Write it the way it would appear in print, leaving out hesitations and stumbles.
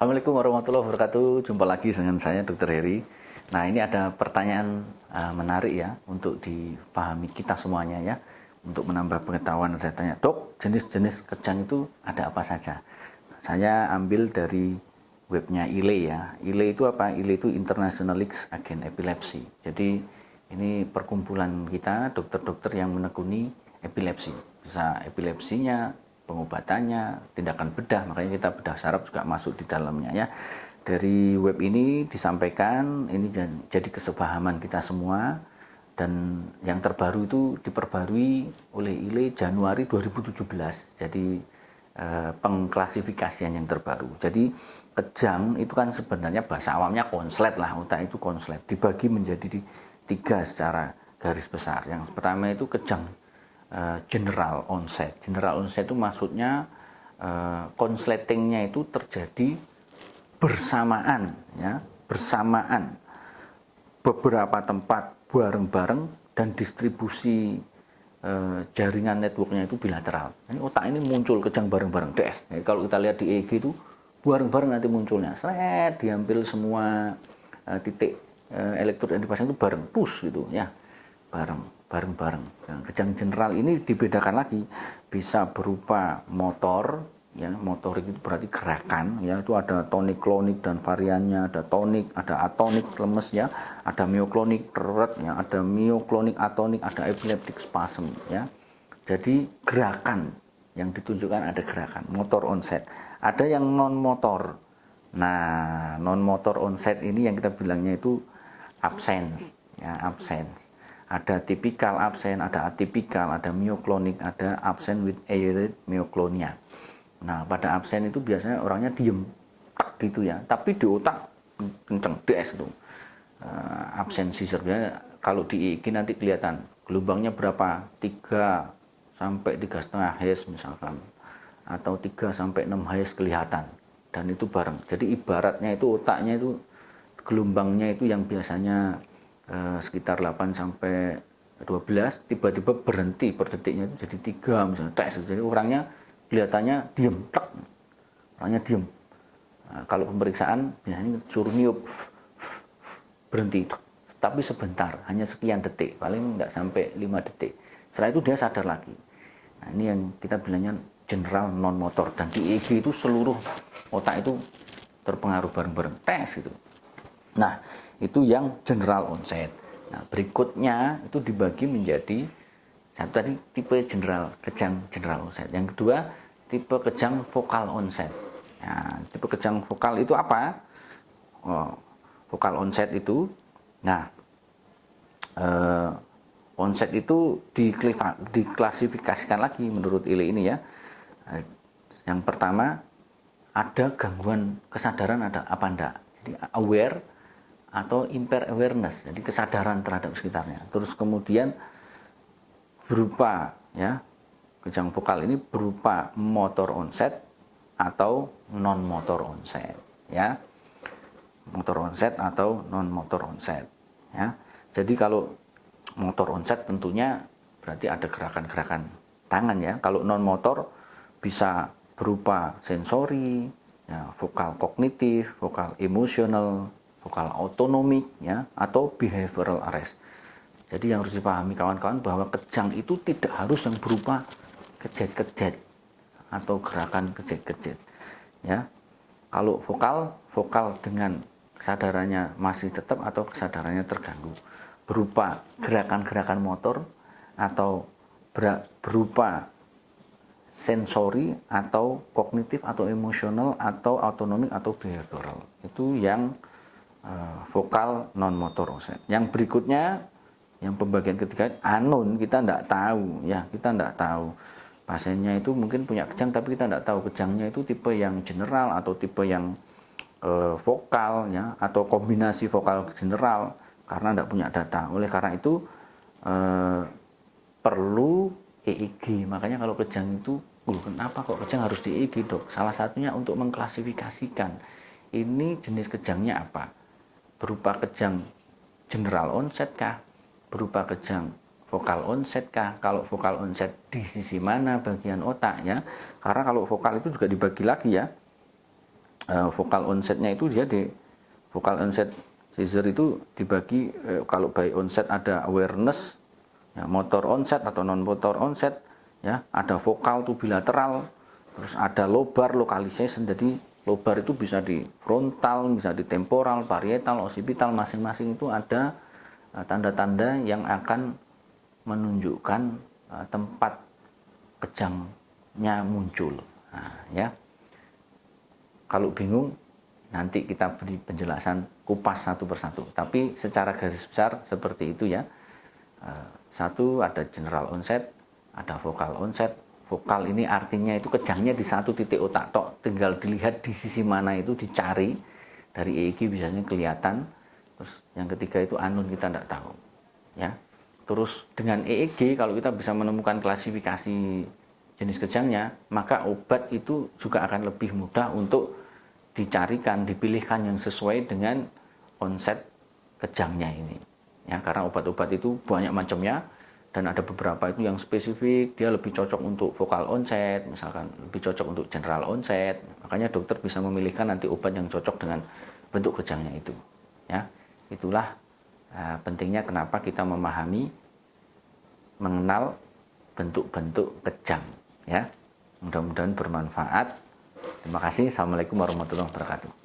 Assalamualaikum warahmatullahi wabarakatuh. Jumpa lagi dengan saya Dr. Heri. Nah, ini ada pertanyaan menarik ya untuk dipahami kita semuanya ya. Untuk menambah pengetahuan, saya tanya, "Dok, jenis-jenis kejang itu ada apa saja?" Saya ambil dari webnya ILE ya. ILE itu apa? ILE itu International League Against Epilepsy. Jadi ini perkumpulan kita dokter-dokter yang menekuni epilepsi. Bisa epilepsinya, pengobatannya, tindakan bedah, makanya kita bedah saraf juga masuk di dalamnya ya. Dari web ini disampaikan, ini jadi kesepahaman kita semua, dan yang terbaru itu diperbarui oleh ILE Januari 2017. Jadi pengklasifikasian yang terbaru. Jadi kejang itu kan sebenarnya bahasa awamnya konslet lah, otak itu konslet, dibagi menjadi tiga secara garis besar. Yang pertama itu kejang general onset. General onset itu maksudnya konsletingnya itu terjadi bersamaan ya, bersamaan beberapa tempat bareng-bareng, dan distribusi jaringan networknya itu bilateral. Ini otak ini muncul kejang bareng-bareng DS. Jadi kalau kita lihat di EEG itu bareng-bareng nanti munculnya, seret diambil semua titik elektrod yang dipasang itu bareng, push gitu ya, bareng-bareng. Nah, kejang general ini dibedakan lagi, bisa berupa motor ya, motorik itu berarti gerakan ya, itu ada tonik, klonik dan variannya, ada tonik, ada atonik, lemes ya, ada mioklonik, teret ya, ada mioklonik, atonik, ada epileptic spasm ya. Jadi gerakan yang ditunjukkan, ada gerakan motor onset, ada yang non motor. Nah, non motor onset ini yang kita bilangnya itu absence ya, absence. Ada tipikal absen, ada atipikal, ada mioklonik, ada absen with eurythmia. Nah, pada absen itu biasanya orangnya diem gitu ya, tapi di otak kenceng, DS itu absen seizure. Kalau di EEG nanti kelihatan gelombangnya berapa, 3 sampai 3,5 Hz misalkan, atau 3 sampai 6 Hz kelihatan, dan itu bareng. Jadi ibaratnya itu otaknya itu gelombangnya itu yang biasanya sekitar 8 sampai 12 tiba-tiba berhenti per detiknya itu jadi 3 misalnya tes. Jadi orangnya kelihatannya diem, orangnya diem. Nah, kalau pemeriksaan biasanya suruh niup, berhenti, tapi sebentar, hanya sekian detik, paling nggak sampai 5 detik. Setelah itu dia sadar lagi. Nah, ini yang kita bilangnya general non motor, dan di EEG itu seluruh otak itu terpengaruh bareng-bareng tes itu. Nah, itu yang general onset. Nah, berikutnya itu dibagi menjadi satu tadi tipe general, kejang general onset. Yang kedua, tipe kejang vokal onset. Nah, tipe kejang vokal itu apa? Oh, vokal onset itu, nah, onset itu diklasifikasikan lagi menurut ILE ini ya. Yang pertama, ada gangguan kesadaran, ada apa enggak. Jadi aware atau impaired awareness, jadi kesadaran terhadap sekitarnya. Terus kemudian berupa ya, kejang vokal ini berupa motor onset atau non motor onset ya, motor onset atau non motor onset ya. Jadi kalau motor onset tentunya berarti ada gerakan-gerakan tangan ya. Kalau non motor bisa berupa sensori ya, vokal kognitif, vokal emosional, vokal autonomik ya, atau behavioral arrest. Jadi yang harus dipahami kawan-kawan bahwa kejang itu tidak harus yang berupa kejet-kejet atau gerakan kejet-kejet ya. Kalau vokal dengan kesadarannya masih tetap atau kesadarannya terganggu, berupa gerakan-gerakan motor atau berupa sensori atau kognitif atau emosional atau autonomik atau behavioral. Itu yang vokal non motor onset. Yang berikutnya, yang pembagian ketiga, unknown, kita tidak tahu ya, kita tidak tahu. Pasiennya itu mungkin punya kejang tapi kita tidak tahu kejangnya itu tipe yang general atau tipe yang vokal ya, atau kombinasi vokal general, karena tidak punya data. Oleh karena itu perlu EEG. Makanya kalau kejang itu, kenapa kok kejang harus di EEG, Dok? Salah satunya untuk mengklasifikasikan ini jenis kejangnya apa. Berupa kejang general onset kah? Berupa kejang vokal onset kah? Kalau vokal onset di sisi mana bagian otak ya? Karena kalau vokal itu juga dibagi lagi ya. vokal onsetnya itu dia di vokal onset seizure itu dibagi, kalau by onset ada awareness, ya, motor onset atau non motor onset, ya, ada vokal tuh bilateral, terus ada lobar localization. Jadi lobar itu bisa di frontal, bisa di temporal, parietal, occipital, masing-masing itu ada tanda-tanda yang akan menunjukkan tempat kejangnya muncul. Nah, ya. Kalau bingung, nanti kita beri penjelasan kupas satu persatu. Tapi secara garis besar seperti itu ya. Satu, ada general onset, ada vokal onset. Vokal ini artinya itu kejangnya di satu titik otak tok, tinggal dilihat di sisi mana itu, dicari. Dari EEG biasanya kelihatan. Terus yang ketiga itu anun, kita tidak tahu. Ya. Terus dengan EEG kalau kita bisa menemukan klasifikasi jenis kejangnya, maka obat itu juga akan lebih mudah untuk dicarikan, dipilihkan yang sesuai dengan konsep kejangnya ini. Ya, karena obat-obat itu banyak macamnya dan ada beberapa itu yang spesifik, dia lebih cocok untuk vokal onset, misalkan lebih cocok untuk general onset. Makanya dokter bisa memilihkan nanti obat yang cocok dengan bentuk kejangnya itu. Ya, itulah pentingnya kenapa kita memahami, mengenal bentuk-bentuk kejang. Ya, mudah-mudahan bermanfaat. Terima kasih. Assalamualaikum warahmatullahi wabarakatuh.